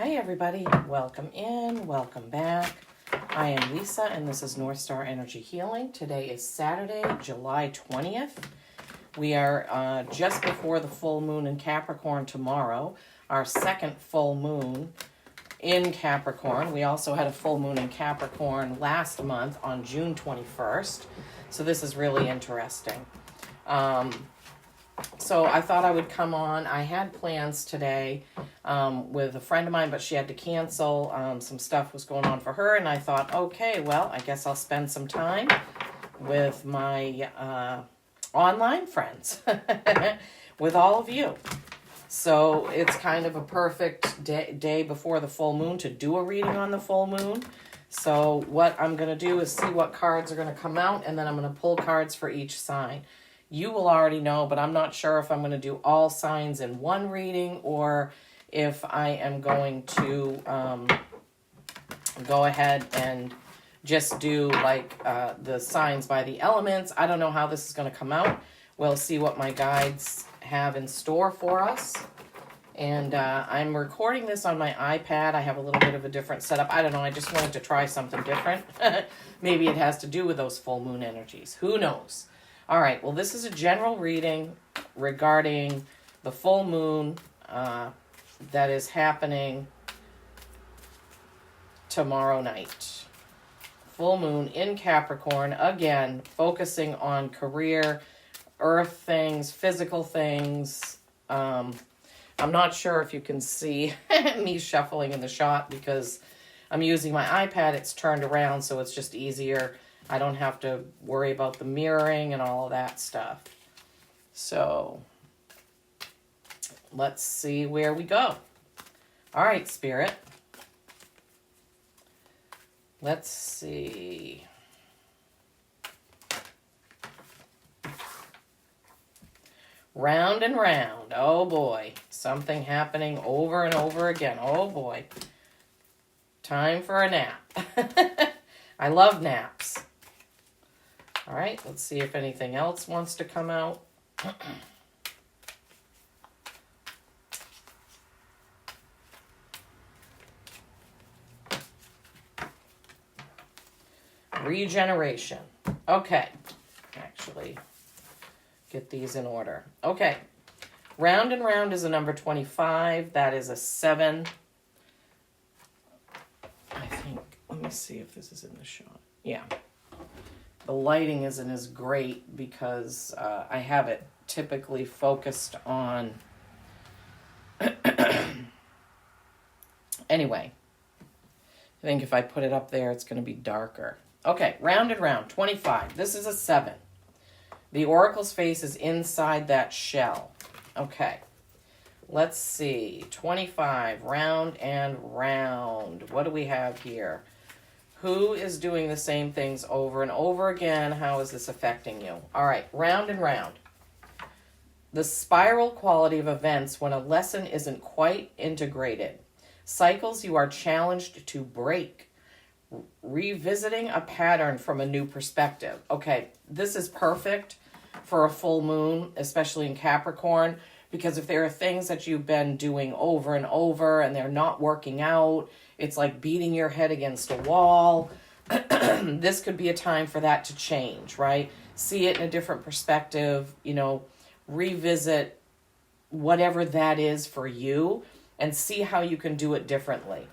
Hi everybody, welcome in, welcome back. I am Lisa and this is North Star Energy Healing. Today is Saturday, July 20th. We are just before the full moon in Capricorn tomorrow, our second full moon in Capricorn. We also had a full moon in Capricorn last month on June 21st, so this is really interesting. So I thought I would come on. I had plans today with a friend of mine, but she had to cancel. Some stuff was going on for her, and I thought, okay, well, I guess I'll spend some time with my online friends, with all of you. So it's kind of a perfect day before the full moon to do a reading on the full moon. So what I'm going to do is see what cards are going to come out, and then I'm going to pull cards for each sign. You will already know, but I'm not sure if I'm going to do all signs in one reading or if I am going to go ahead and just do like the signs by the elements. I don't know how this is going to come out. We'll see what my guides have in store for us. And I'm recording this on my iPad. I have a little bit of a different setup. I don't know. I just wanted to try something different. Maybe it has to do with those full moon energies. Who knows? All right, well, this is a general reading regarding the full moon that is happening tomorrow night. Full moon in Capricorn, again, focusing on career, earth things, physical things. I'm not sure if you can see me shuffling in the shot because I'm using my iPad. It's turned around, so it's just easier. I don't have to worry about the mirroring and all of that stuff. So let's see where we go. All right, Spirit. Let's see. Round and round. Oh boy. Something happening over and over again. Oh boy. Time for a nap. I love naps. All right, let's see if anything else wants to come out. Regeneration. Okay, actually, get these in order. Okay, round and round is a number 25. That is a 7. I think, let me see if this is in the shot. Yeah. The lighting isn't as great because I have it typically focused on... Anyway, I think if I put it up there, it's going to be darker. Okay, round and round, 25. This is a 7. The oracle's face is inside that shell. Okay, let's see. 25, round and round. What do we have here? Who is doing the same things over and over again? How is this affecting you? All right, round and round. The spiral quality of events when a lesson isn't quite integrated. Cycles you are challenged to break. Revisiting a pattern from a new perspective. Okay, this is perfect for a full moon, especially in Capricorn, because if there are things that you've been doing over and over and they're not working out, it's like beating your head against a wall. This could be a time for that to change, right? See it in a different perspective, revisit whatever that is for you and see how you can do it differently.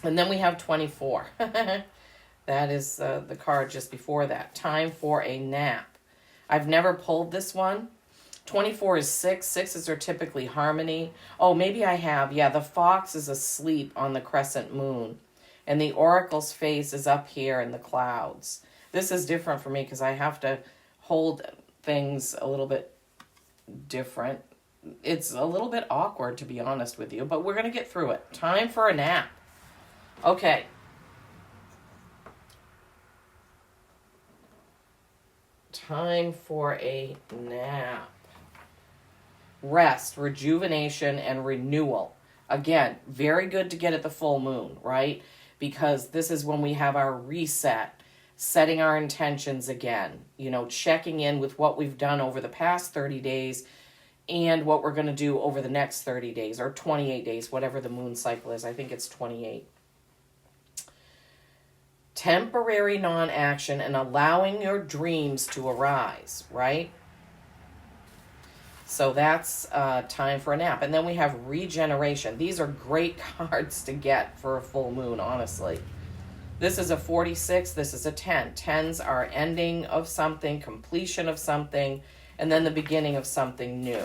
And then we have 24. That is the card just before that. Time for a nap. I've never pulled this one. 24 is 6. 6s are typically harmony. Oh, maybe I have. Yeah, the fox is asleep on the crescent moon. And the oracle's face is up here in the clouds. This is different for me because I have to hold things a little bit different. It's a little bit awkward, to be honest with you, but we're going to get through it. Time for a nap. Okay. Time for a nap. Rest, rejuvenation, and renewal. Again, very good to get at the full moon, right? Because this is when we have our reset, setting our intentions again, checking in with what we've done over the past 30 days and what we're going to do over the next 30 days or 28 days, whatever the moon cycle is. I think it's 28. Temporary non-action and allowing your dreams to arise, right? So that's time for a nap. And then we have regeneration. These are great cards to get for a full moon, honestly. This is a 46. This is a 10. 10s are ending of something, completion of something, and then the beginning of something new.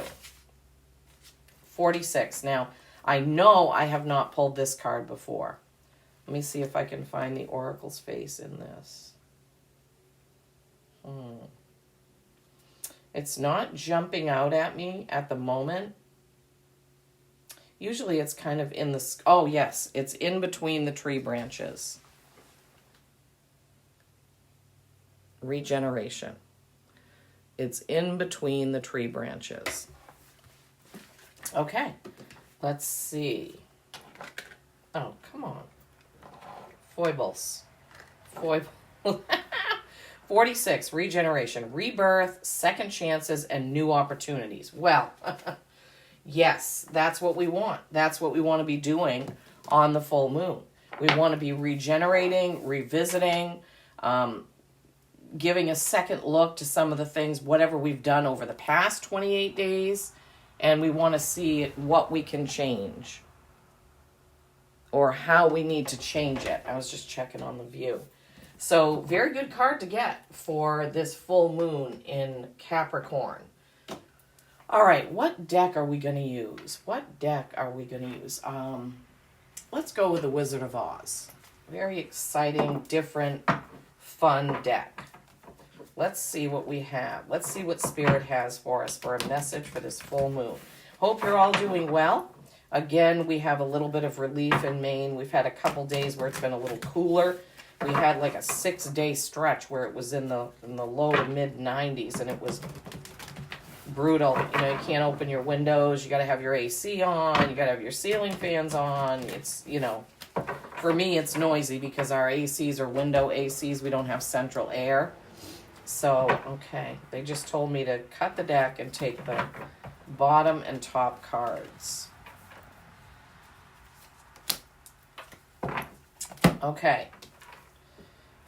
46. Now, I know I have not pulled this card before. Let me see if I can find the Oracle's face in this. It's not jumping out at me at the moment. Usually it's kind of in the... Oh, yes. It's in between the tree branches. Regeneration. It's in between the tree branches. Okay. Let's see. Oh, come on. Foibles. 46, regeneration, rebirth, second chances, and new opportunities. Well, yes, that's what we want. That's what we want to be doing on the full moon. We want to be regenerating, revisiting, giving a second look to some of the things, whatever we've done over the past 28 days, and we want to see what we can change or how we need to change it. I was just checking on the view. So, very good card to get for this full moon in Capricorn. All right, what deck are we going to use? Let's go with the Wizard of Oz. Very exciting, different, fun deck. Let's see what we have. Let's see what Spirit has for us for a message for this full moon. Hope you're all doing well. Again, we have a little bit of relief in Maine. We've had a couple days where it's been a little cooler. We had like a 6-day stretch where it was in the low to mid 90s, and it was brutal. You know, you can't open your windows. You got to have your AC on. You got to have your ceiling fans on. It's, you know, for me, it's noisy because our ACs are window ACs. We don't have central air. So, okay, they just told me to cut the deck and take the bottom and top cards. Okay.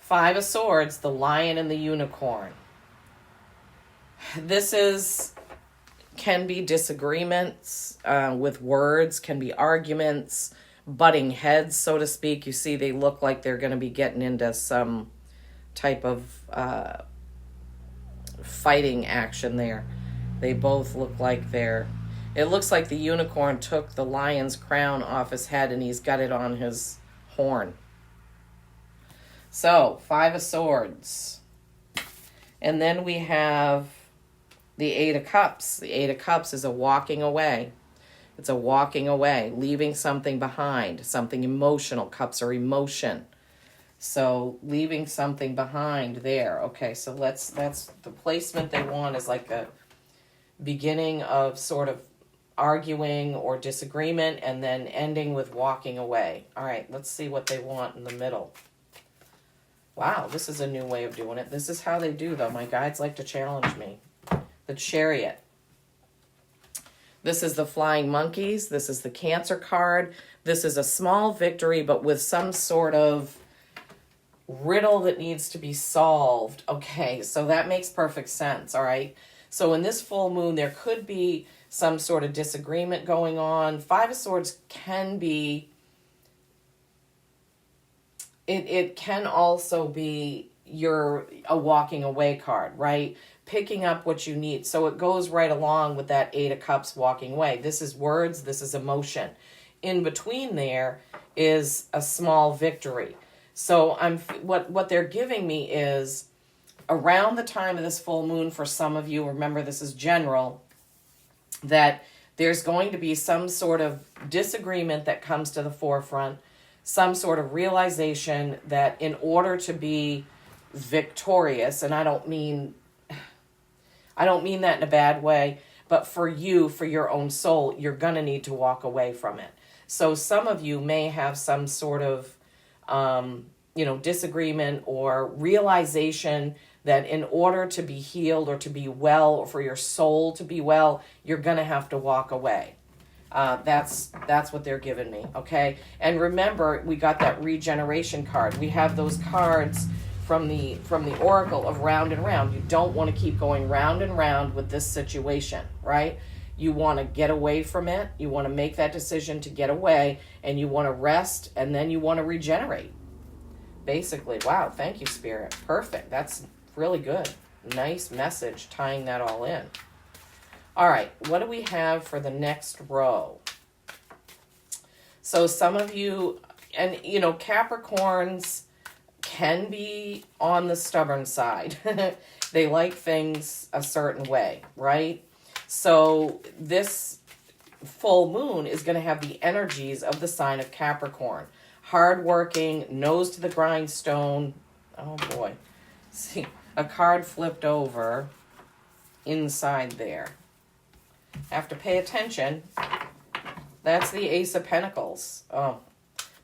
5 of Swords, the Lion and the Unicorn. This can be disagreements with words, can be arguments, butting heads, so to speak. You see, they look like they're going to be getting into some type of fighting action there. They both look like it looks like the unicorn took the lion's crown off his head and he's got it on his horn. So, 5 of Swords. And then we have the 8 of Cups. The 8 of Cups is a walking away. It's a walking away, leaving something behind, something emotional. Cups are emotion. So, leaving something behind there. Okay, so that's the placement they want is like a beginning of sort of arguing or disagreement and then ending with walking away. All right, let's see what they want in the middle. Wow, this is a new way of doing it. This is how they do, though. My guides like to challenge me. The Chariot. This is the Flying Monkeys. This is the Cancer card. This is a small victory, but with some sort of riddle that needs to be solved. Okay, so that makes perfect sense, all right? So in this full moon, there could be some sort of disagreement going on. 5 of Swords can be... It can also be a walking away card, right? Picking up what you need. So it goes right along with that 8 of Cups walking away. This is words, this is emotion. In between there is a small victory. So what they're giving me is around the time of this full moon for some of you, remember this is general, that there's going to be some sort of disagreement that comes to the forefront, some sort of realization that in order to be victorious, and I don't mean that in a bad way, but for you, for your own soul, you're going to need to walk away from it. So some of you may have some sort of, disagreement or realization that in order to be healed or to be well, or for your soul to be well, you're going to have to walk away. That's what they're giving me, okay? And remember, we got that regeneration card. We have those cards from the oracle of round and round. You don't want to keep going round and round with this situation, right? You want to get away from it. You want to make that decision to get away, and you want to rest, and then you want to regenerate. Basically, wow, thank you, Spirit. Perfect. That's really good. Nice message tying that all in. All right, what do we have for the next row? So some of you, and you know, Capricorns can be on the stubborn side. They like things a certain way, right? So this full moon is going to have the energies of the sign of Capricorn. Hardworking, nose to the grindstone. Oh boy. See, a card flipped over inside there. Have to pay attention. That's the Ace of Pentacles. Oh,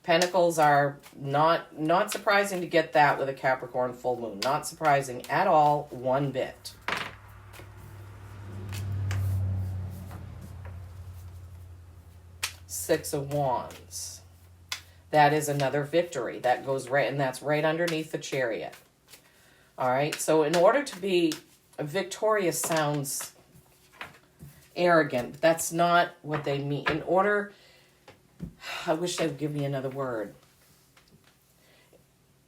Pentacles are not surprising to get that with a Capricorn full moon. Not surprising at all, one bit. Six of Wands. That is another victory. That goes right, and that's right underneath the Chariot. All right, so in order to be victorious sounds arrogant, but that's not what they mean. In order, I wish they'd give me another word.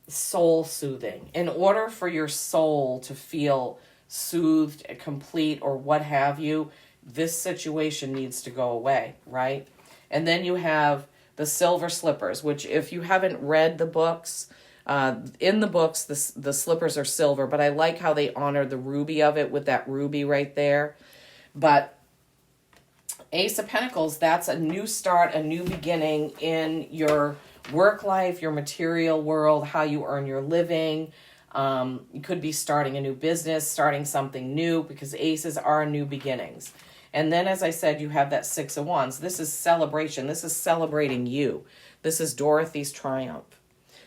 Soul soothing. In order for your soul to feel soothed, complete, or what have you, this situation needs to go away, right? And then you have the Silver Slippers, which if you haven't read the books, in the books, the slippers are silver, but I like how they honor the ruby of it with that ruby right there. But Ace of Pentacles, that's a new start, a new beginning in your work life, your material world, how you earn your living. You could be starting a new business, starting something new, because aces are new beginnings. And then, as I said, you have that Six of Wands. This is celebration. This is celebrating you. This is Dorothy's triumph.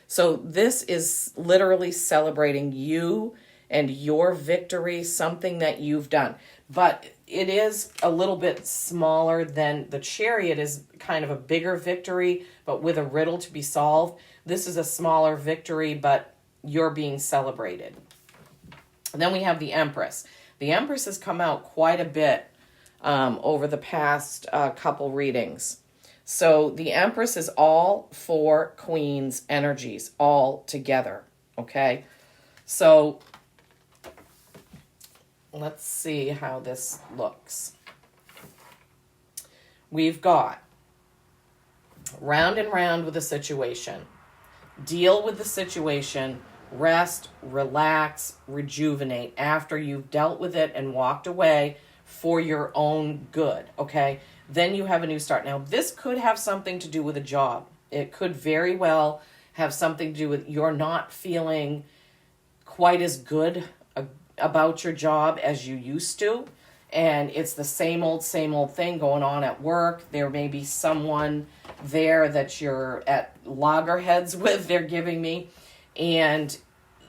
So this is literally celebrating you and your victory, something that you've done. But it is a little bit smaller than the Chariot is kind of a bigger victory, but with a riddle to be solved. This is a smaller victory, but you're being celebrated. And then we have the Empress. The Empress has come out quite a bit over the past couple readings. So the Empress is all four Queens energies all together, okay? So let's see how this looks. We've got round and round with the situation. Deal with the situation, rest, relax, rejuvenate after you've dealt with it and walked away for your own good, okay? Then you have a new start. Now, this could have something to do with a job. It could very well have something to do with you're not feeling quite as good about your job as you used to. And it's the same old thing going on at work. There may be someone there that you're at loggerheads with, they're giving me. And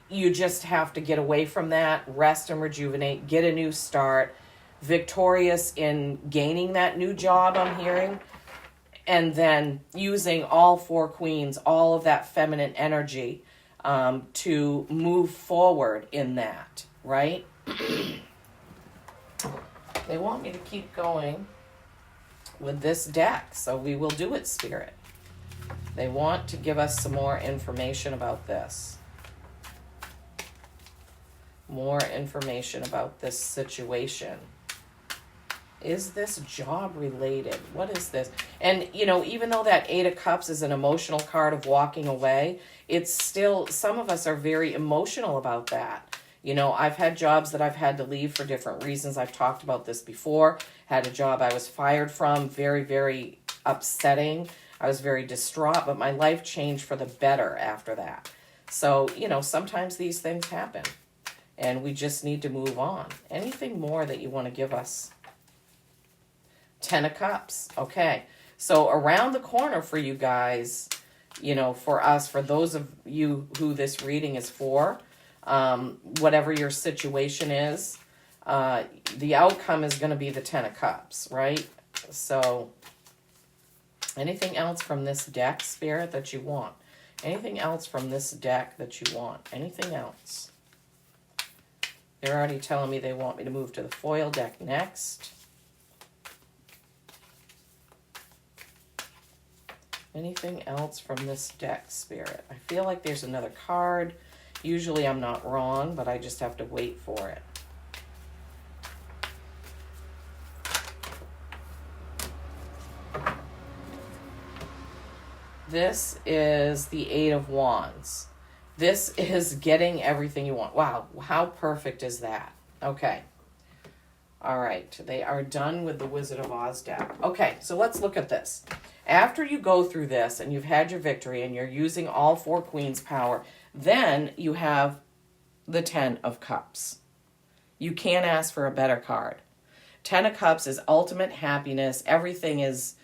you just have to get away from that, rest and rejuvenate, get a new start. Victorious in gaining that new job, I'm hearing, and then using all four Queens, all of that feminine energy to move forward in that, right? They want me to keep going with this deck, so we will do it, Spirit. They want to give us some more information about this. More information about this situation. Is this job related? What is this? And, you know, even though that Eight of Cups is an emotional card of walking away, it's still, some of us are very emotional about that. You know, I've had jobs that I've had to leave for different reasons. I've talked about this before. Had a job I was fired from, very, very upsetting. I was very distraught, but my life changed for the better after that. So, you know, sometimes these things happen and we just need to move on. Anything more that you want to give us? Ten of Cups. Okay. So around the corner for you guys, you know, for us, for those of you who this reading is for, whatever your situation is. The outcome is going to be the Ten of Cups, right? So, anything else from this deck, Spirit, that you want? Anything else from this deck that you want? Anything else? They're already telling me they want me to move to the foil deck next. Anything else from this deck, Spirit? I feel like there's another card. Usually I'm not wrong, but I just have to wait for it. This is the Eight of Wands. This is getting everything you want. Wow, how perfect is that? Okay. All right, they are done with the Wizard of Oz deck. Okay, so let's look at this. After you go through this and you've had your victory and you're using all four Queens power, then you have the Ten of Cups. You can't ask for a better card. Ten of Cups is ultimate happiness. Everything is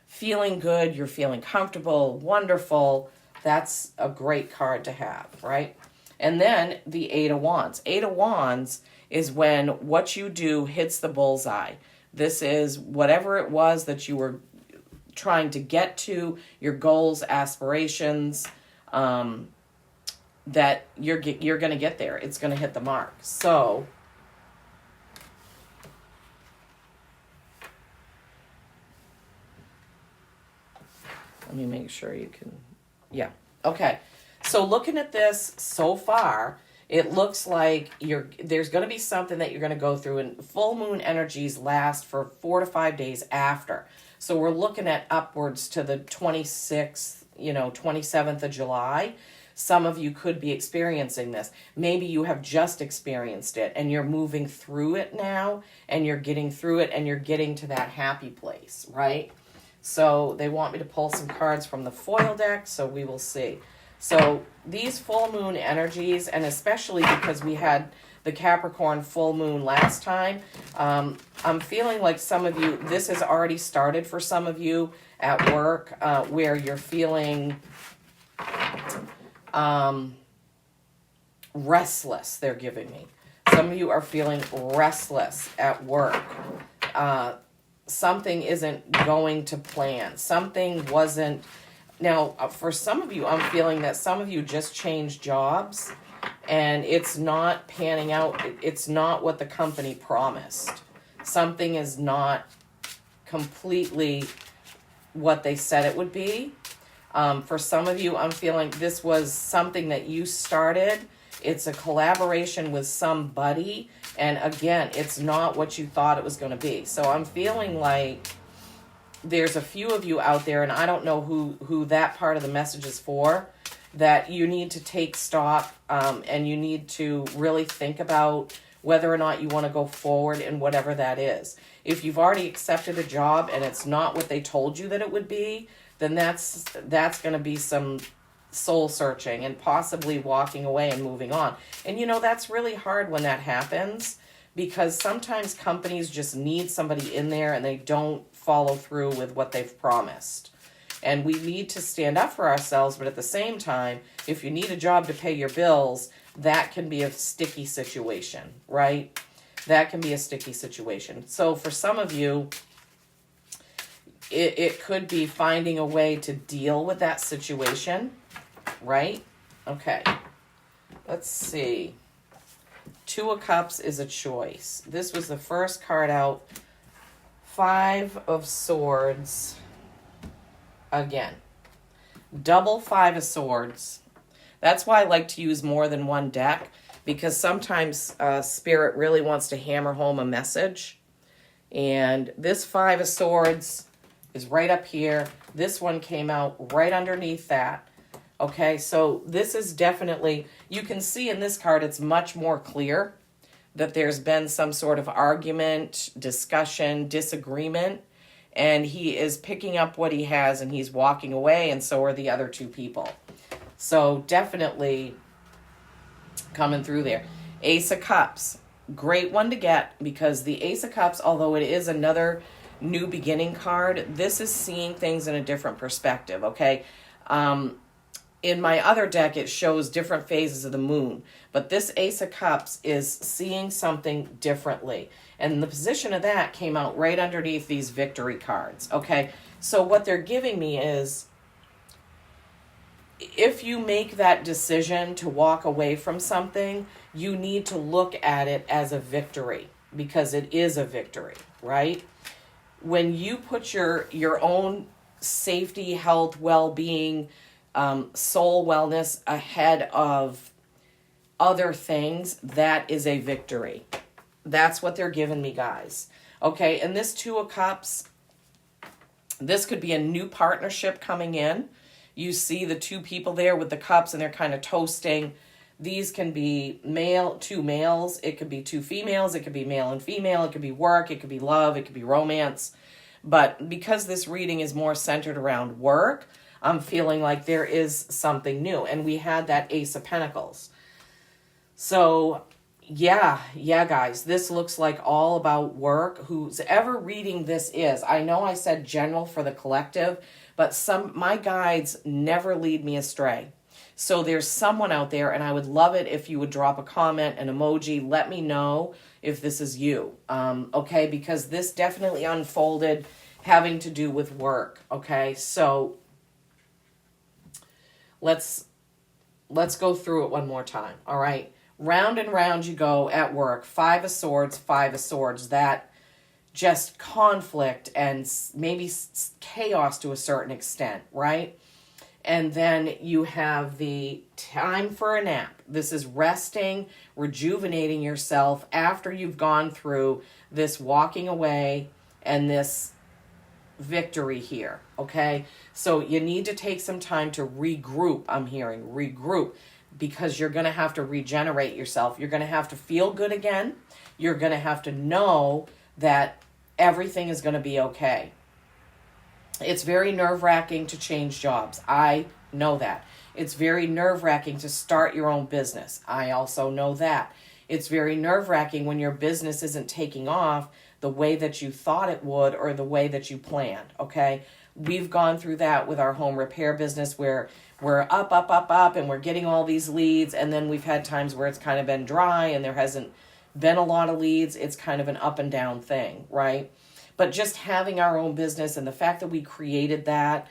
feeling good. You're feeling comfortable, wonderful. That's a great card to have, right? And then the Eight of Wands. Eight of Wands is when what you do hits the bullseye. This is whatever it was that you were trying to get to, your goals, aspirations, that you're going to get there. It's going to hit the mark. So let me make sure you can, yeah. Okay. So looking at this so far, it looks like there's going to be something that you're going to go through, and full moon energies last for 4 to 5 days after. So we're looking at upwards to the 26th, 27th of July. Some of you could be experiencing this. Maybe you have just experienced it and you're moving through it now, and you're getting through it and you're getting to that happy place, right? So they want me to pull some cards from the foil deck, so we will see. So these full moon energies, and especially because we had the Capricorn full moon last time, I'm feeling like some of you, this has already started for some of you at work, where you're feeling restless, they're giving me. Some of you are feeling restless at work. Something isn't going to plan. Something wasn't. Now, for some of you, I'm feeling that some of you just changed jobs and it's not panning out. It's not what the company promised. Something is not completely what they said it would be. For some of you, I'm feeling this was something that you started. It's a collaboration with somebody. And again, it's not what you thought it was going to be. So I'm feeling like there's a few of you out there, and I don't know who that part of the message is for, that you need to take stock, and you need to really think about whether or not you want to go forward in whatever that is. If you've already accepted a job and it's not what they told you that it would be, then that's going to be some soul searching and possibly walking away and moving on. And that's really hard when that happens, because sometimes companies just need somebody in there and they don't follow through with what they've promised. And we need to stand up for ourselves, but at the same time, if you need a job to pay your bills, that can be a sticky situation, right? That can be a sticky situation. So for some of you, it could be finding a way to deal with that situation, right? Okay, let's see. Two of Cups is a choice. This was the first card out. Five of Swords. Again. Double Five of Swords. That's why I like to use more than one deck, because sometimes Spirit really wants to hammer home a message. And this Five of Swords is right up here. This one came out right underneath that. Okay, so this is definitely, you can see in this card, it's much more clear that there's been some sort of argument, discussion, disagreement, and he is picking up what he has and he's walking away, and so are the other two people. So definitely coming through there. Ace of Cups, great one to get, because the Ace of Cups, although it is another new beginning card, this is seeing things in a different perspective, okay? in my other deck, it shows different phases of the moon. But this Ace of Cups is seeing something differently. And the position of that came out right underneath these victory cards. Okay, so what they're giving me is, if you make that decision to walk away from something, you need to look at it as a victory, because it is a victory, right? When you put your own safety, health, well-being, soul wellness ahead of other things, that is a victory. That's what they're giving me, guys. Okay, and this Two of Cups, this could be a new partnership coming in. You see the two people there with the cups, and they're kind of toasting. These can be two males. It could be two females. It could be male and female. It could be work. It could be love. It could be romance. But because this reading is more centered around work, I'm feeling like there is something new. And we had that Ace of Pentacles. So, yeah, guys, this looks like all about work. Who's ever reading this is. I know I said general for the collective, but my guides never lead me astray. So there's someone out there, and I would love it if you would drop a comment, an emoji, let me know if this is you, okay? Because this definitely unfolded having to do with work, okay? So let's go through it one more time, all right? Round and round you go at work. Five of Swords, that just conflict and maybe chaos to a certain extent, right? And then you have the time for a nap. This is resting, rejuvenating yourself after you've gone through this walking away and this victory here, okay? So you need to take some time to regroup, I'm hearing, regroup, because you're going to have to regenerate yourself. You're going to have to feel good again. You're going to have to know that everything is going to be okay. It's very nerve-wracking to change jobs. I know that. It's very nerve-wracking to start your own business. I also know that. It's very nerve-wracking when your business isn't taking off the way that you thought it would or the way that you planned, okay? We've gone through that with our home repair business where we're up, and we're getting all these leads, and then we've had times where it's kind of been dry and there hasn't been a lot of leads. It's kind of an up and down thing, right? But just having our own business and the fact that we created that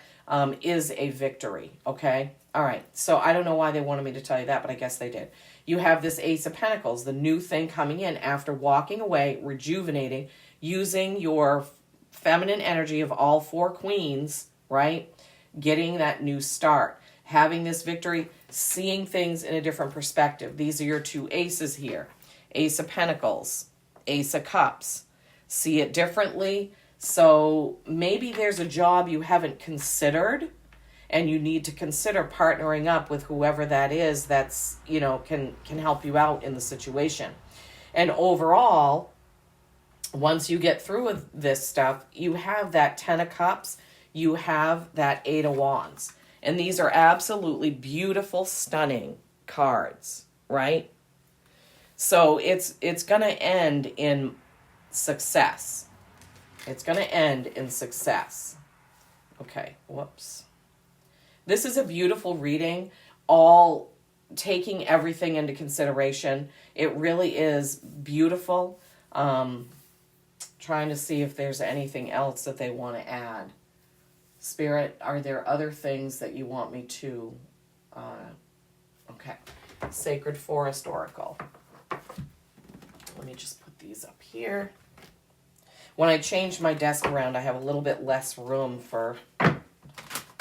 is a victory, okay? All right, so I don't know why they wanted me to tell you that, but I guess they did. You have this Ace of Pentacles, the new thing coming in after walking away, rejuvenating, using your feminine energy of all four queens, right? Getting that new start, having this victory, seeing things in a different perspective. These are your two aces here. Ace of Pentacles, Ace of Cups. See it differently. So maybe there's a job you haven't considered and you need to consider partnering up with whoever that is that's, can help you out in the situation. And overall, once you get through with this stuff, you have that 10 of Cups, you have that 8 of Wands. And these are absolutely beautiful, stunning cards, right? So it's going to end in success. It's going to end in success. Okay, whoops. This is a beautiful reading, all taking everything into consideration. It really is beautiful. Trying to see if there's anything else that they want to add. Spirit, are there other things that you want me to... okay. Sacred Forest Oracle. Let me just put these up here. When I change my desk around, I have a little bit less room for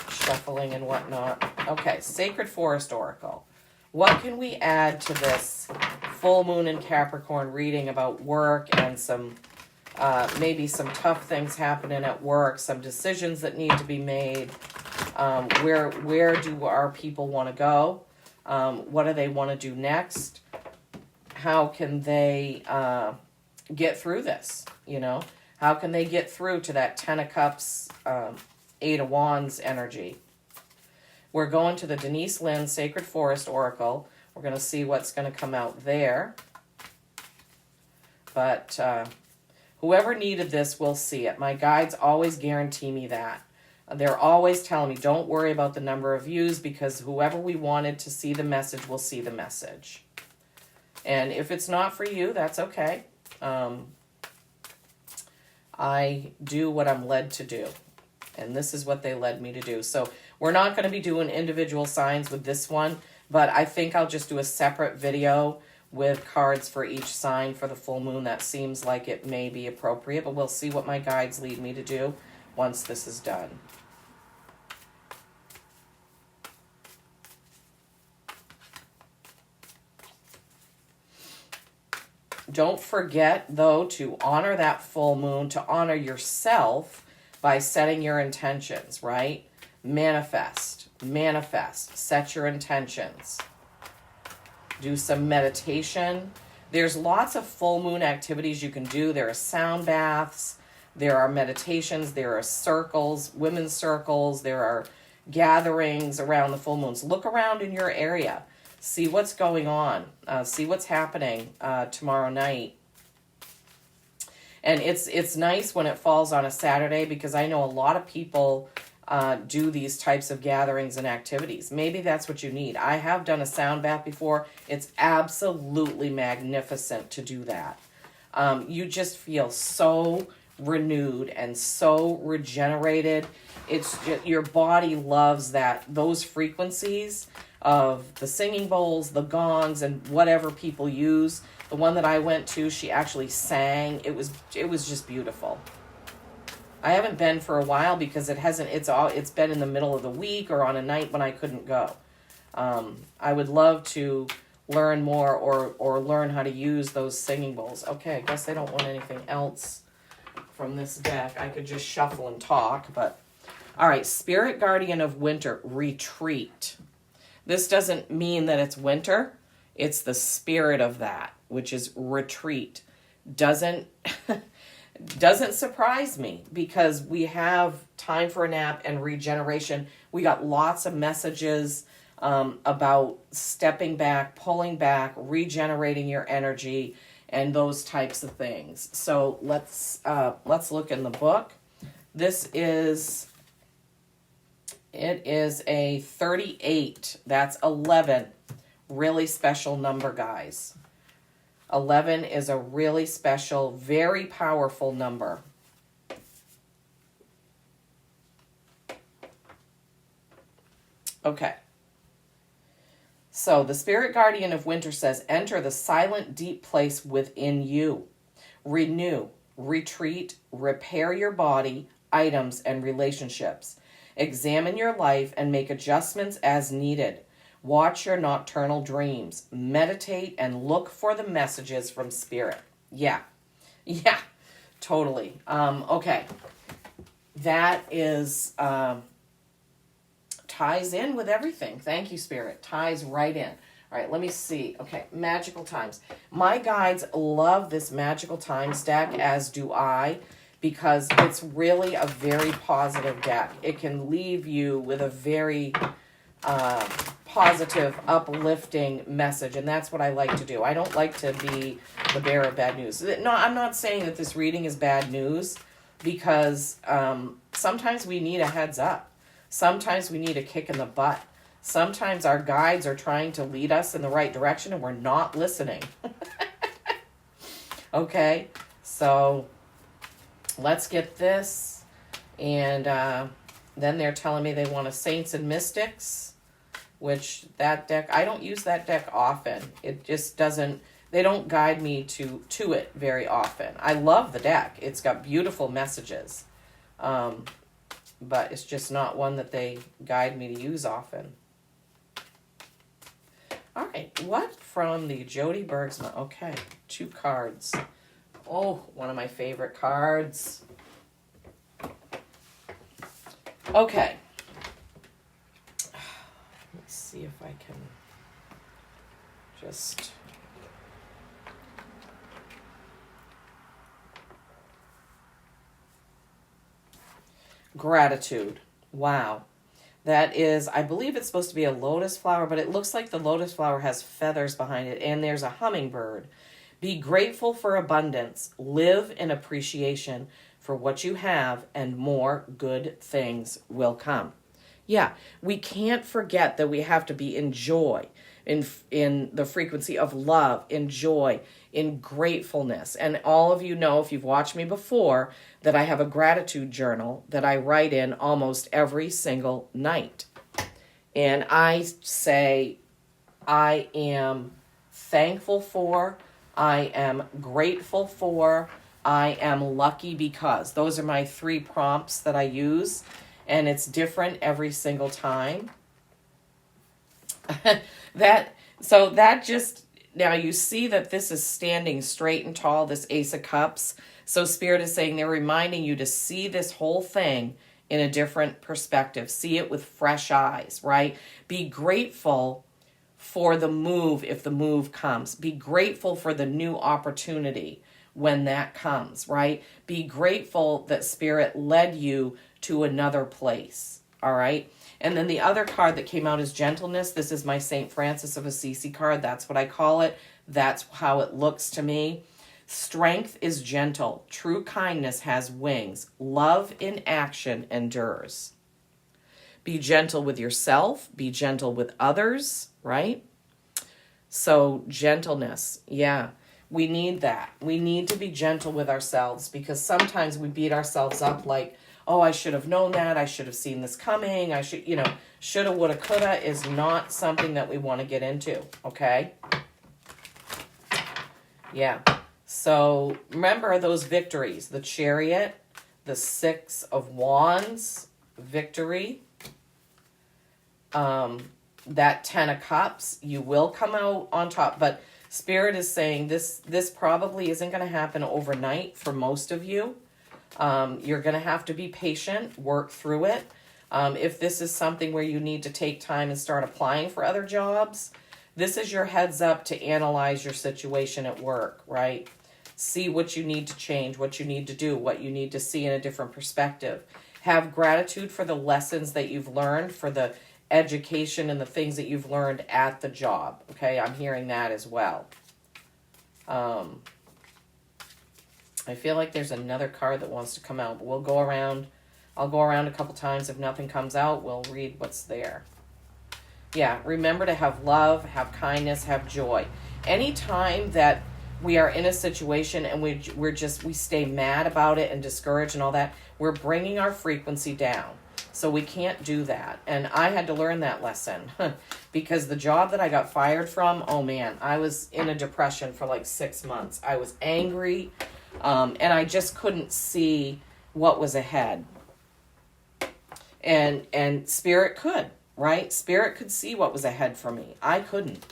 shuffling and whatnot. Okay, Sacred Forest Oracle. What can we add to this full moon in Capricorn reading about work and some maybe some tough things happening at work, some decisions that need to be made? Where do our people want to go? What do they want to do next? How can they get through this? How can they get through to that 10 of Cups, 8 of Wands energy? We're going to the Denise Linn Sacred Forest Oracle. We're going to see what's going to come out there. But whoever needed this will see it. My guides always guarantee me that. They're always telling me, don't worry about the number of views because whoever we wanted to see the message will see the message. And if it's not for you, that's okay. I do what I'm led to do. And this is what they led me to do. So we're not going to be doing individual signs with this one, but I think I'll just do a separate video with cards for each sign for the full moon. That seems like it may be appropriate, but we'll see what my guides lead me to do once this is done. Don't forget, though, to honor that full moon, to honor yourself by setting your intentions, right? Manifest, set your intentions. Do some meditation. There's lots of full moon activities you can do. There are sound baths, there are meditations, there are circles, women's circles, there are gatherings around the full moons. Look around in your area. See what's going on. See what's happening tomorrow night. And it's nice when it falls on a Saturday because I know a lot of people do these types of gatherings and activities. Maybe that's what you need. I have done a sound bath before. It's absolutely magnificent to do that. You just feel so renewed and so regenerated. It's just, your body loves those frequencies of the singing bowls, the gongs, and whatever people use. The one that I went to, she actually sang. It was just beautiful. I haven't been for a while because it's been in the middle of the week or on a night when I couldn't go. I would love to learn more or learn how to use those singing bowls. Okay, I guess they don't want anything else from this deck. I could just shuffle and talk, but all right, Spirit Guardian of Winter, retreat. This doesn't mean that it's winter. It's the spirit of that, which is retreat. Doesn't surprise me because we have time for a nap and regeneration. We got lots of messages about stepping back, pulling back, regenerating your energy, and those types of things. So let's look in the book. It is a 38. That's 11. Really special number, guys. 11 is a really special, very powerful number. Okay. So the Spirit Guardian of Winter says, enter the silent, deep place within you. Renew, retreat, repair your body, items, and relationships. Examine your life and make adjustments as needed. Watch your nocturnal dreams. Meditate and look for the messages from Spirit. Yeah, totally. Okay. That is, ties in with everything. Thank you, Spirit. Ties right in. All right, let me see. Okay, Magical Times. My guides love this Magical Times deck, as do I, because it's really a very positive deck. It can leave you with a very positive, uplifting message, and that's what I like to do. I don't like to be the bearer of bad news. No, I'm not saying that this reading is bad news, because sometimes we need a heads up. Sometimes we need a kick in the butt. Sometimes our guides are trying to lead us in the right direction and we're not listening. Okay, so let's get this. And then they're telling me they want a Saints and Mystics, which that deck, I don't use that deck often. It just doesn't, they don't guide me to it very often. I love the deck. It's got beautiful messages. But it's just not one that they guide me to use often. All right, what from the Jody Bergsma? Okay, 2 cards. Oh, one of my favorite cards. Okay. Let's see if I can just... Gratitude. Wow. That is, I believe it's supposed to be a lotus flower, but it looks like the lotus flower has feathers behind it, and there's a hummingbird. Be grateful for abundance. Live in appreciation. for what you have, and more good things will come. Yeah, we can't forget that we have to be in joy, in the frequency of love, in joy, in gratefulness. And all of you know, if you've watched me before, that I have a gratitude journal that I write in almost every single night. And I say, I am thankful for, I am grateful for, I am lucky because. Those are my 3 prompts that I use, and it's different every single time. that just, now you see that this is standing straight and tall, this Ace of Cups. So Spirit is saying they're reminding you to see this whole thing in a different perspective. See it with fresh eyes, right? Be grateful for the move if the move comes. Be grateful for the new opportunity when that comes, right? Be grateful that Spirit led you to another place, all right? And then the other card that came out is gentleness. This is my St. Francis of Assisi card. That's what I call it. That's how it looks to me. Strength is gentle. True kindness has wings. Love in action endures. Be gentle with yourself. Be gentle with others, right? So gentleness, yeah, we need that. We need to be gentle with ourselves, because sometimes we beat ourselves up like, oh, I should have known that. I should have seen this coming. I should, shoulda, woulda, coulda is not something that we want to get into, okay? Yeah. So remember those victories, the Chariot, the 6 of Wands, victory, that 10 of Cups, you will come out on top. But Spirit is saying this probably isn't going to happen overnight for most of you. You're going to have to be patient, work through it. If this is something where you need to take time and start applying for other jobs, this is your heads up to analyze your situation at work, right? See what you need to change, what you need to do, what you need to see in a different perspective. Have gratitude for the lessons that you've learned, for the education and the things that you've learned at the job. Okay, I'm hearing that as well. I feel like there's another card that wants to come out, but we'll go around. I'll go around a couple times. If nothing comes out, we'll read what's there. Yeah, remember to have love, have kindness, have joy. Anytime that we are in a situation and we stay mad about it and discouraged and all that, we're bringing our frequency down. So we can't do that. And I had to learn that lesson because the job that I got fired from, oh man, I was in a depression for like 6 months. I was angry, and I just couldn't see what was ahead. And Spirit could, right? Spirit could see what was ahead for me. I couldn't.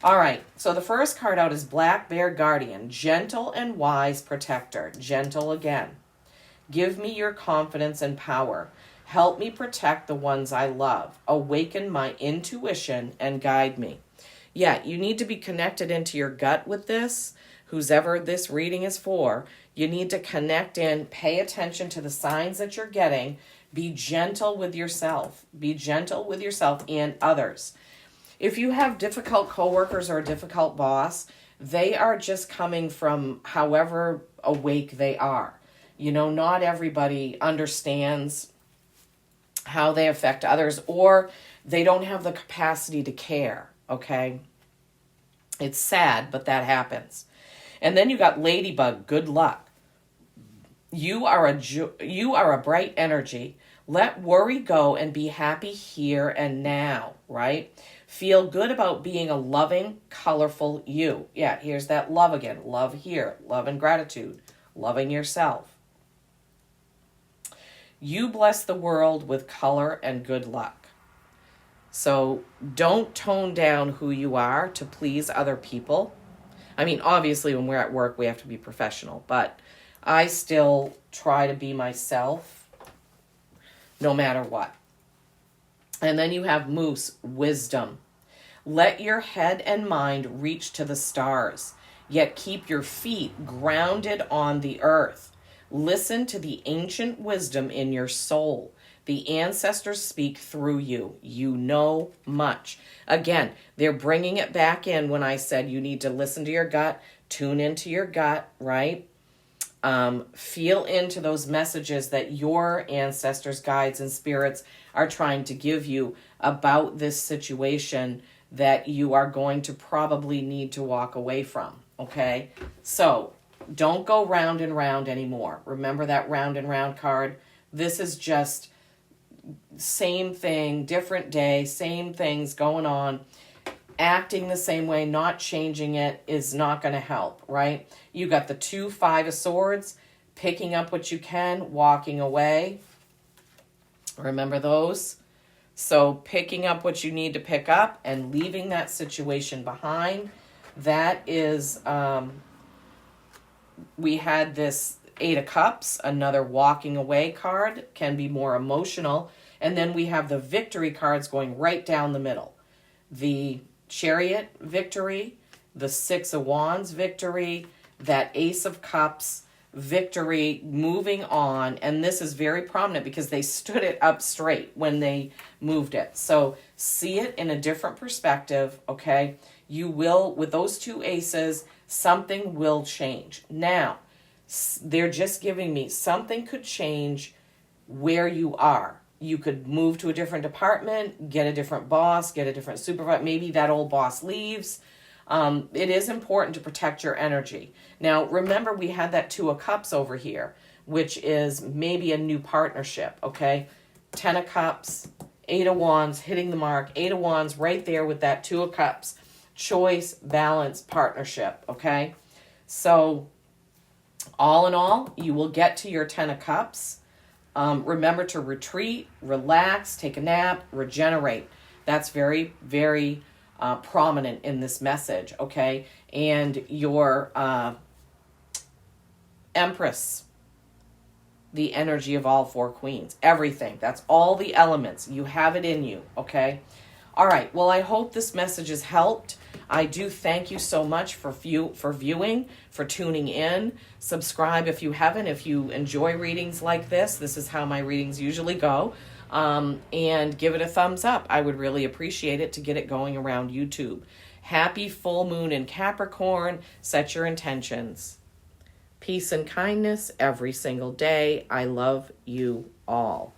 All right, so the first card out is Black Bear Guardian, gentle and wise protector. Gentle again. Give me your confidence and power. Help me protect the ones I love. Awaken my intuition and guide me. Yeah, you need to be connected into your gut with this. Whoever this reading is for, you need to connect in, pay attention to the signs that you're getting. Be gentle with yourself. Be gentle with yourself and others. If you have difficult coworkers or a difficult boss, they are just coming from however awake they are. Not everybody understands how they affect others, or they don't have the capacity to care, okay? It's sad, but that happens. And then you got Ladybug, good luck. You are a bright energy. Let worry go and be happy here and now, right? Feel good about being a loving, colorful you. Yeah, here's that love again. Love here. Love and gratitude. Loving yourself. You bless the world with color and good luck. So don't tone down who you are to please other people. I mean, obviously, when we're at work, we have to be professional, but I still try to be myself no matter what. And then you have Moose, wisdom. Let your head and mind reach to the stars, yet keep your feet grounded on the earth. Listen to the ancient wisdom in your soul. The ancestors speak through you. You know much. Again, they're bringing it back in when I said you need to listen to your gut, tune into your gut, right? Feel into those messages that your ancestors, guides, and spirits are trying to give you about this situation that you are going to probably need to walk away from. Okay? So don't go round and round anymore. Remember that round and round card? This is just same thing, different day, same things going on. Acting the same way, not changing it is not going to help, right? You got the 2 5 of Swords, picking up what you can, walking away. Remember those? So picking up what you need to pick up and leaving that situation behind. That is, we had this 8 of Cups, another walking away card, can be more emotional. And then we have the victory cards going right down the middle. The Chariot victory, the 6 of Wands victory, that Ace of Cups victory, moving on. And this is very prominent because they stood it up straight when they moved it. So see it in a different perspective, okay? You will, with those 2 aces, something will change. Now, they're just giving me something could change where you are. You could move to a different department, get a different boss, get a different supervisor. Maybe that old boss leaves. It is important to protect your energy. Now, remember, we had that 2 of Cups over here, which is maybe a new partnership, okay? 10 of Cups, 8 of Wands, hitting the mark. 8 of Wands right there with that 2 of Cups. Choice, balance, partnership, okay? So, all in all, you will get to your 10 of Cups. Remember to retreat, relax, take a nap, regenerate. That's very, very prominent in this message, okay? And your Empress, the energy of all 4 queens, everything. That's all the elements. You have it in you, okay? All right. Well, I hope this message has helped. I do thank you so much for viewing, for tuning in. Subscribe if you haven't. If you enjoy readings like this, this is how my readings usually go. And give it a thumbs up. I would really appreciate it to get it going around YouTube. Happy full moon in Capricorn. Set your intentions. Peace and kindness every single day. I love you all.